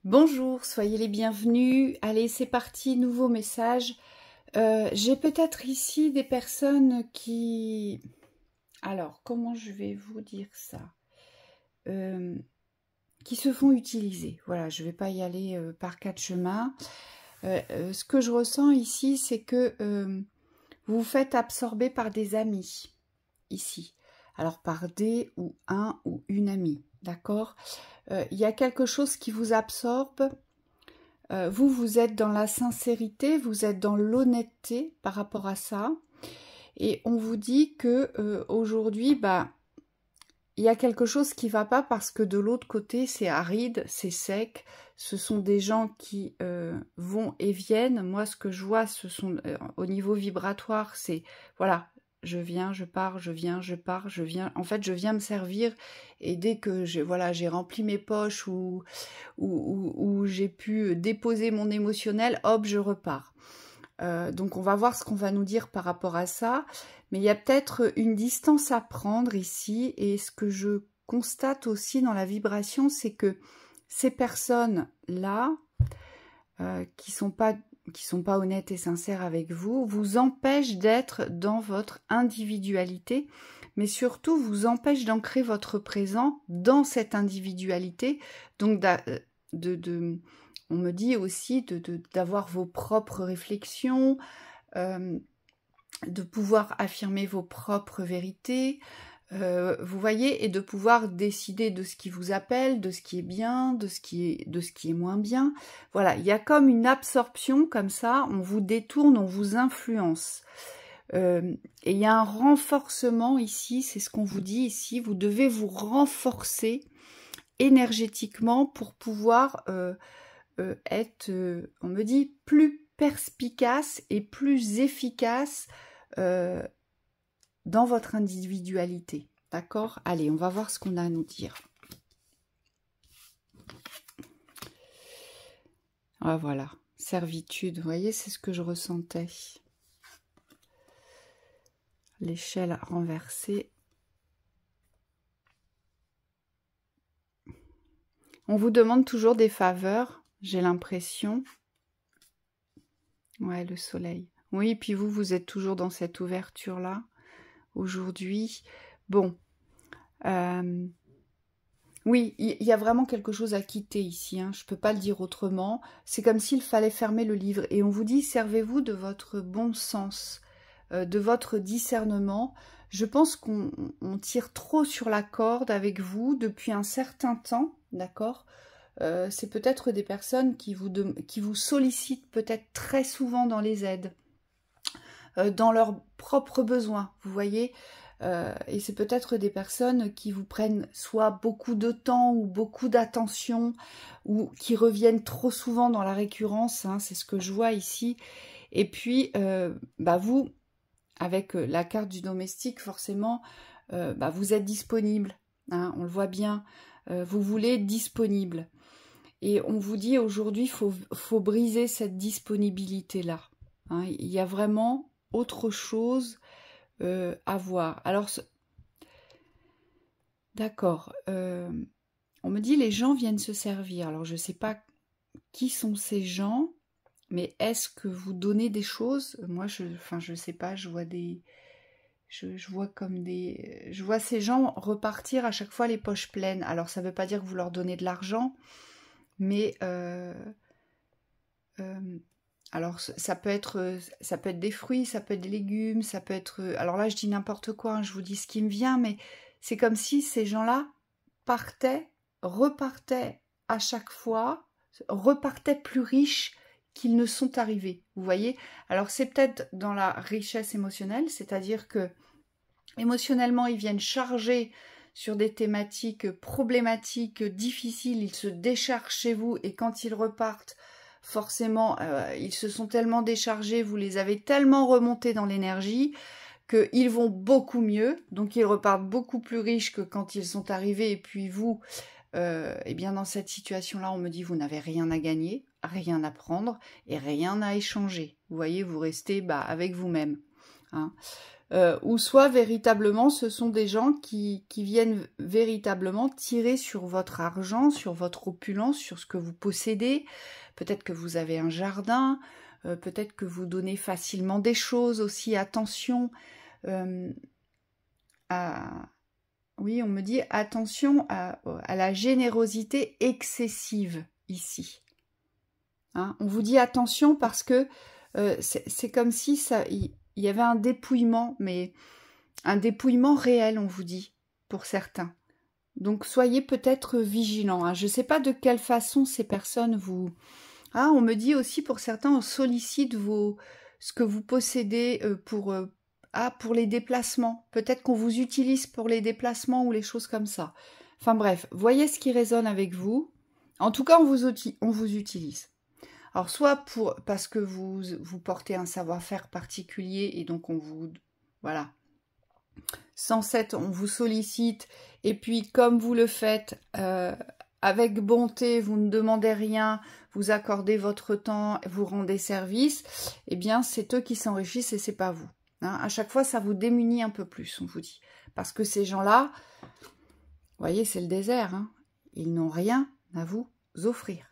Bonjour, soyez les bienvenus. Allez, c'est parti, nouveau message. J'ai peut-être ici des personnes qui... Alors, comment je vais vous dire ça? Qui se font utiliser. Voilà, je ne vais pas y aller par quatre chemins. Ce que je ressens ici, c'est que vous vous faites absorber par des amis, ici. Alors, par des ou un ou une amie, d'accord? Il y a quelque chose qui vous absorbe. Vous êtes dans la sincérité, vous êtes dans l'honnêteté par rapport à ça. Et on vous dit que aujourd'hui, il y a quelque chose qui ne va pas parce que de l'autre côté, c'est aride, c'est sec. Ce sont des gens qui vont et viennent. Moi, ce que je vois, ce sont au niveau vibratoire, c'est voilà, je viens, je pars, je viens, je pars, je viens. En fait, je viens me servir et dès que j'ai rempli mes poches ou j'ai pu déposer mon émotionnel, hop, je repars. Donc on va voir ce qu'on va nous dire par rapport à ça, mais il y a peut-être une distance à prendre ici, et ce que je constate aussi dans la vibration, c'est que ces personnes-là, qui sont pas honnêtes et sincères avec vous, vous empêchent d'être dans votre individualité, mais surtout vous empêchent d'ancrer votre présent dans cette individualité, donc on me dit aussi d'avoir vos propres réflexions, de pouvoir affirmer vos propres vérités, vous voyez, et de pouvoir décider de ce qui vous appelle, de ce qui est bien, de ce qui est moins bien. Voilà, il y a comme une absorption comme ça, on vous détourne, on vous influence. Et il y a un renforcement ici, c'est ce qu'on vous dit ici, vous devez vous renforcer énergétiquement pour pouvoir être, on me dit, plus perspicace et plus efficace dans votre individualité. D'accord? Allez, on va voir ce qu'on a à nous dire. Ah, voilà, servitude, vous voyez, c'est ce que je ressentais. L'échelle renversée. On vous demande toujours des faveurs, j'ai l'impression. Ouais, le soleil. Oui, puis vous êtes toujours dans cette ouverture-là, aujourd'hui. Bon. Oui, il y a vraiment quelque chose à quitter ici, hein. Je ne peux pas le dire autrement. C'est comme s'il fallait fermer le livre. Et on vous dit, servez-vous de votre bon sens, de votre discernement. Je pense qu'on tire trop sur la corde avec vous depuis un certain temps, d'accord? C'est peut-être des personnes qui vous sollicitent peut-être très souvent dans les aides, dans leurs propres besoins, vous voyez, et c'est peut-être des personnes qui vous prennent soit beaucoup de temps ou beaucoup d'attention, ou qui reviennent trop souvent dans la récurrence, hein, c'est ce que je vois ici. Et puis, vous, avec la carte du domestique, forcément, vous êtes disponible, hein, on le voit bien, vous voulez être disponible. Et on vous dit aujourd'hui, faut briser cette disponibilité-là. Hein. Il y a vraiment autre chose à voir. Alors, d'accord. On me dit les gens viennent se servir. Alors, je ne sais pas qui sont ces gens, mais est-ce que vous donnez des choses? Moi, je sais pas, je vois des... Je vois comme des... Je vois ces gens repartir à chaque fois les poches pleines. Alors, ça ne veut pas dire que vous leur donnez de l'argent, mais alors ça peut être des fruits, ça peut être des légumes, ça peut être... alors là, je dis n'importe quoi, hein, je vous dis ce qui me vient, mais c'est comme si ces gens-là repartaient à chaque fois, repartaient plus riches qu'ils ne sont arrivés, vous voyez? Alors c'est peut-être dans la richesse émotionnelle, c'est-à-dire que émotionnellement, ils viennent charger sur des thématiques problématiques, difficiles, ils se déchargent chez vous et quand ils repartent, forcément, ils se sont tellement déchargés, vous les avez tellement remontés dans l'énergie qu'ils vont beaucoup mieux, donc ils repartent beaucoup plus riches que quand ils sont arrivés. Et puis vous, eh bien dans cette situation-là, on me dit vous n'avez rien à gagner, rien à prendre et rien à échanger. Vous voyez, vous restez avec vous-même. hein. Ou soit véritablement ce sont des gens qui viennent véritablement tirer sur votre argent, sur votre opulence, sur ce que vous possédez. Peut-être que vous avez un jardin, peut-être que vous donnez facilement des choses aussi. Attention oui, on me dit attention à la générosité excessive ici. Hein, on vous dit attention parce que c'est comme si il y avait un dépouillement, mais un dépouillement réel, on vous dit, pour certains. Donc soyez peut-être vigilants. Hein. Je ne sais pas de quelle façon ces personnes vous... Ah, on me dit aussi pour certains, on sollicite ce que vous possédez pour les déplacements. Peut-être qu'on vous utilise pour les déplacements ou les choses comme ça. Enfin bref, voyez ce qui résonne avec vous. En tout cas, on vous utilise. Alors, soit parce que vous portez un savoir-faire particulier et donc on vous... Voilà. Sans cette, on vous sollicite. Et puis, comme vous le faites avec bonté, vous ne demandez rien, vous accordez votre temps, vous rendez service, eh bien, c'est eux qui s'enrichissent et c'est pas vous. Hein, à chaque fois, ça vous démunit un peu plus, on vous dit. Parce que ces gens-là, vous voyez, c'est le désert. Hein, ils n'ont rien à vous offrir.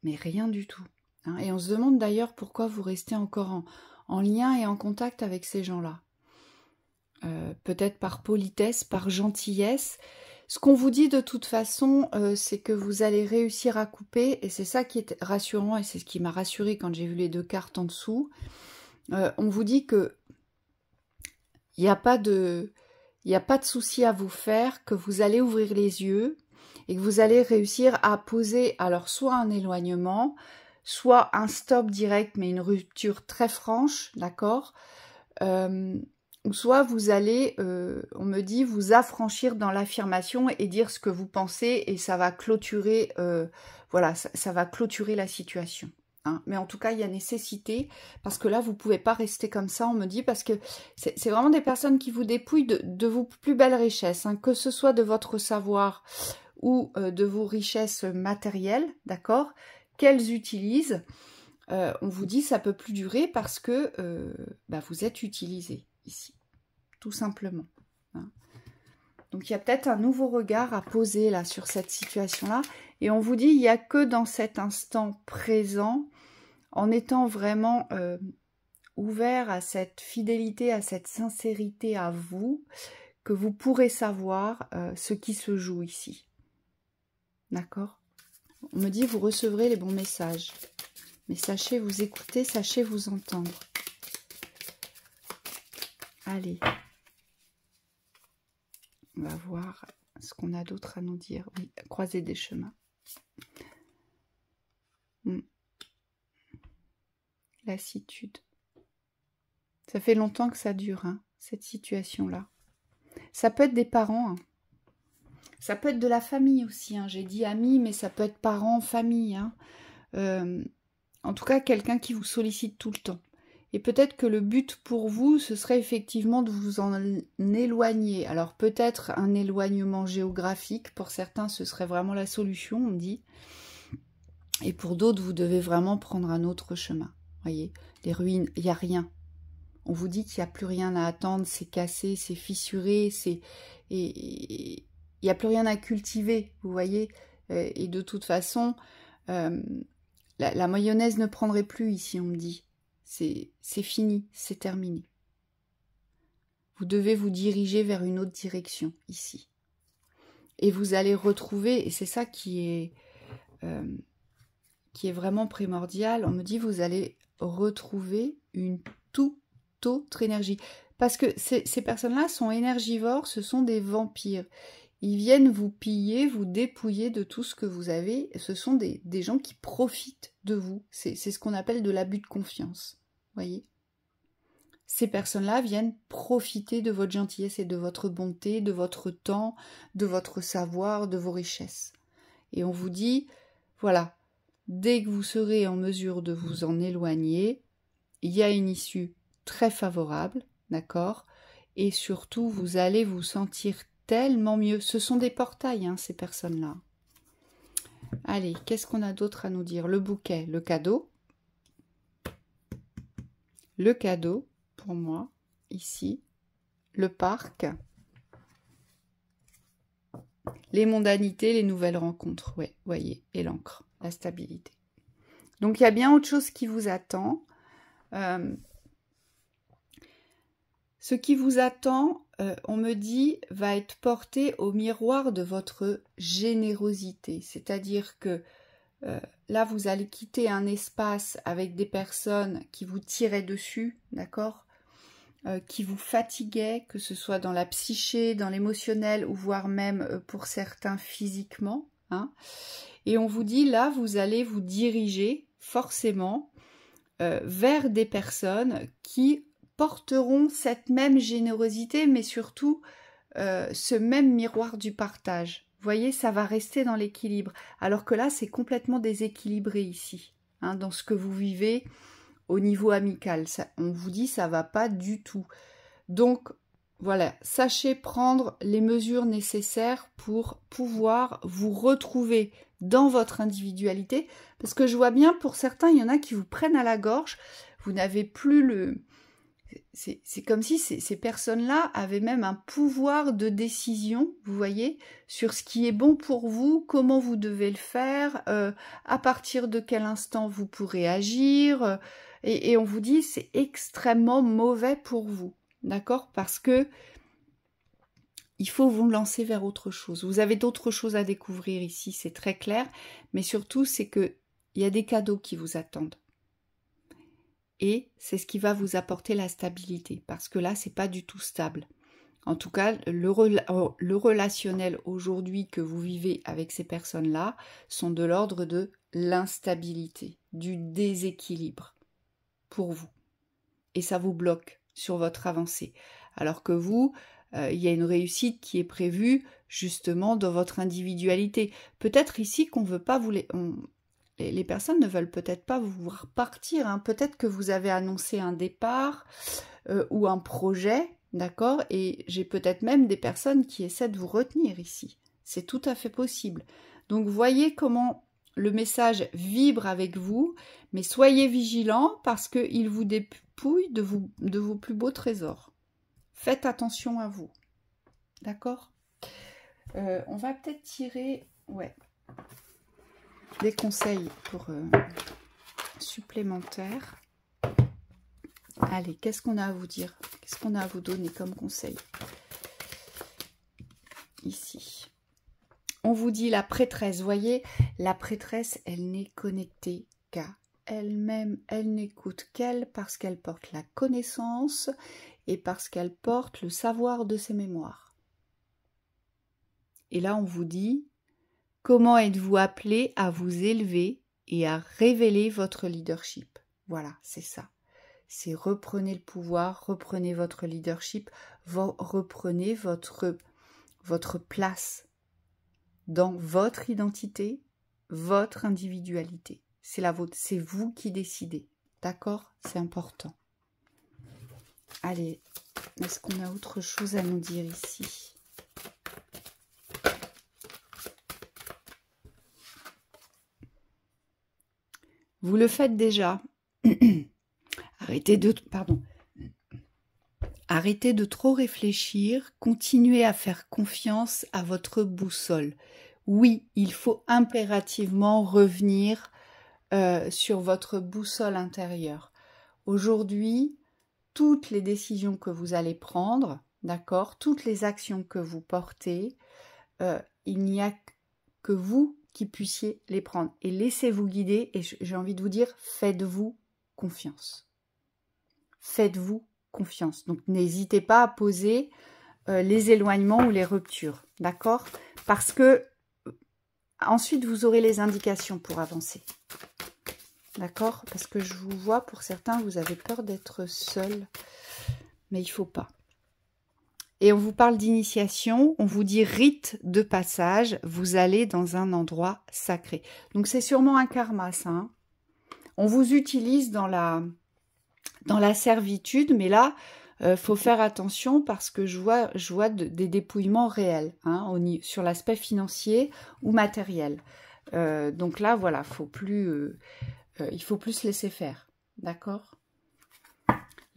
Mais rien du tout. Hein. Et on se demande d'ailleurs pourquoi vous restez encore en lien et en contact avec ces gens-là. Peut-être par politesse, par gentillesse. Ce qu'on vous dit de toute façon, c'est que vous allez réussir à couper, et c'est ça qui est rassurant, et c'est ce qui m'a rassuré quand j'ai vu les deux cartes en dessous. On vous dit que il n'y a pas de souci à vous faire, que vous allez ouvrir les yeux, et que vous allez réussir à poser alors soit un éloignement, soit un stop direct, mais une rupture très franche, d'accord, ou soit vous allez, on me dit, vous affranchir dans l'affirmation et dire ce que vous pensez, et ça va clôturer, voilà, ça va clôturer la situation. Hein. Mais en tout cas, il y a nécessité, parce que là, vous ne pouvez pas rester comme ça, on me dit, parce que c'est vraiment des personnes qui vous dépouillent de vos plus belles richesses, hein, que ce soit de votre savoir ou de vos richesses matérielles, d'accord, qu'elles utilisent. On vous dit ça peut plus durer parce que vous êtes utilisé ici, tout simplement. Hein. Donc il y a peut-être un nouveau regard à poser là sur cette situation-là. Et on vous dit il n'y a que dans cet instant présent, en étant vraiment ouvert à cette fidélité, à cette sincérité à vous, que vous pourrez savoir ce qui se joue ici. D'accord? On me dit vous recevrez les bons messages. Mais sachez vous écouter, sachez vous entendre. Allez. On va voir ce qu'on a d'autre à nous dire. Oui, croiser des chemins. Lassitude. Ça fait longtemps que ça dure, hein, cette situation-là. Ça peut être des parents, hein. Ça peut être de la famille aussi, hein. J'ai dit amis, mais ça peut être parents, famille. Hein. En tout cas, quelqu'un qui vous sollicite tout le temps. Et peut-être que le but pour vous, ce serait effectivement de vous en éloigner. Alors peut-être un éloignement géographique. Pour certains, ce serait vraiment la solution, on dit. Et pour d'autres, vous devez vraiment prendre un autre chemin. Voyez, les ruines, il n'y a rien. On vous dit qu'il n'y a plus rien à attendre, c'est cassé, c'est fissuré, et il n'y a plus rien à cultiver, vous voyez. Et de toute façon, la mayonnaise ne prendrait plus ici, on me dit. C'est fini, c'est terminé. Vous devez vous diriger vers une autre direction, ici. Et vous allez retrouver, et c'est ça qui est vraiment primordial, on me dit vous allez retrouver une toute autre énergie. Parce que ces personnes-là sont énergivores, ce sont des vampires. Ils viennent vous piller, vous dépouiller de tout ce que vous avez. Ce sont des gens qui profitent de vous. C'est ce qu'on appelle de l'abus de confiance. Voyez ? Ces personnes-là viennent profiter de votre gentillesse et de votre bonté, de votre temps, de votre savoir, de vos richesses. Et on vous dit, voilà, dès que vous serez en mesure de vous en éloigner, il y a une issue très favorable, d'accord ? Et surtout, vous allez vous sentir tellement mieux. Ce sont des portails, hein, ces personnes-là. Allez, qu'est-ce qu'on a d'autre à nous dire? Le bouquet, le cadeau. Le cadeau. pour moi, ici. Le parc. Les mondanités, les nouvelles rencontres, ouais, voyez, et l'encre, la stabilité. Donc, il y a bien autre chose qui vous attend. Ce qui vous attend, on me dit, va être porté au miroir de votre générosité. C'est-à-dire que là, vous allez quitter un espace avec des personnes qui vous tiraient dessus, d'accord, qui vous fatiguaient, que ce soit dans la psyché, dans l'émotionnel, ou voire même pour certains physiquement. Hein. Et on vous dit, là, vous allez vous diriger forcément vers des personnes qui porteront cette même générosité, mais surtout ce même miroir du partage. Vous voyez, ça va rester dans l'équilibre. Alors que là, c'est complètement déséquilibré ici, hein, dans ce que vous vivez au niveau amical. Ça, on vous dit, ça va pas du tout. Donc, voilà, sachez prendre les mesures nécessaires pour pouvoir vous retrouver dans votre individualité. Parce que je vois bien, pour certains, il y en a qui vous prennent à la gorge. Vous n'avez plus le... C'est comme si ces personnes-là avaient même un pouvoir de décision, vous voyez, sur ce qui est bon pour vous, comment vous devez le faire, à partir de quel instant vous pourrez agir. Et on vous dit, c'est extrêmement mauvais pour vous, d'accord? Parce que il faut vous lancer vers autre chose. Vous avez d'autres choses à découvrir ici, c'est très clair. Mais surtout, c'est qu'il y a des cadeaux qui vous attendent. Et c'est ce qui va vous apporter la stabilité. Parce que là, c'est pas du tout stable. En tout cas, le relationnel aujourd'hui que vous vivez avec ces personnes-là sont de l'ordre de l'instabilité, du déséquilibre pour vous. Et ça vous bloque sur votre avancée. Alors que vous, il y a une réussite qui est prévue justement dans votre individualité. Peut-être ici qu'on ne veut pas vous les personnes ne veulent peut-être pas vous voir partir. Hein. Peut-être que vous avez annoncé un départ ou un projet, d'accord? Et j'ai peut-être même des personnes qui essaient de vous retenir ici. C'est tout à fait possible. Donc, voyez comment le message vibre avec vous, mais soyez vigilants parce qu'il vous dépouille de vos plus beaux trésors. Faites attention à vous. D'accord? On va peut-être tirer... Ouais. Des conseils pour supplémentaires. Allez, qu'est-ce qu'on a à vous dire? Qu'est-ce qu'on a à vous donner comme conseil? Ici. On vous dit la prêtresse. Voyez, la prêtresse, elle n'est connectée qu'à elle-même. Elle n'écoute qu'elle parce qu'elle porte la connaissance et parce qu'elle porte le savoir de ses mémoires. Et là, on vous dit... Comment êtes-vous appelé à vous élever et à révéler votre leadership? Voilà, c'est ça. C'est reprenez le pouvoir, reprenez votre leadership, reprenez votre place dans votre identité, votre individualité. C'est la vôtre, c'est vous qui décidez. D'accord? C'est important. Allez, est-ce qu'on a autre chose à nous dire ici? Vous le faites déjà. Arrêtez de trop réfléchir. Continuez à faire confiance à votre boussole. Oui, il faut impérativement revenir sur votre boussole intérieure. Aujourd'hui, toutes les décisions que vous allez prendre, d'accord, toutes les actions que vous portez, il n'y a que vous qui puissiez les prendre. Et laissez-vous guider, et j'ai envie de vous dire, faites-vous confiance. Faites-vous confiance. Donc, n'hésitez pas à poser les éloignements ou les ruptures, d'accord? Parce que ensuite, vous aurez les indications pour avancer. D'accord? Parce que je vous vois, pour certains, vous avez peur d'être seul, mais il ne faut pas. Et on vous parle d'initiation, on vous dit rite de passage, vous allez dans un endroit sacré. Donc c'est sûrement un karma, ça. Hein. On vous utilise dans la servitude, mais là, faut faire attention parce que je vois des dépouillements réels, hein, sur l'aspect financier ou matériel. Donc là, voilà, il faut plus se laisser faire, d'accord?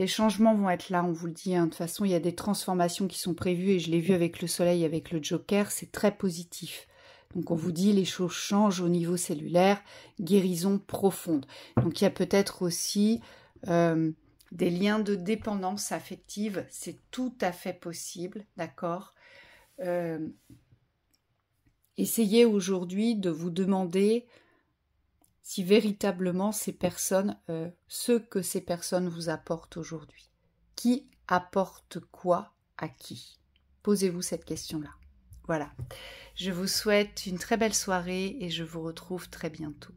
Les changements vont être là, on vous le dit. Hein. De toute façon, il y a des transformations qui sont prévues et je l'ai vu avec le soleil, avec le joker, c'est très positif. Donc on vous dit les choses changent au niveau cellulaire, guérison profonde. Donc il y a peut-être aussi des liens de dépendance affective, c'est tout à fait possible, d'accord. Essayez aujourd'hui de vous demander si véritablement ces personnes, ce que ces personnes vous apportent aujourd'hui. Qui apporte quoi à qui? Posez-vous cette question-là. Voilà. Je vous souhaite une très belle soirée et je vous retrouve très bientôt.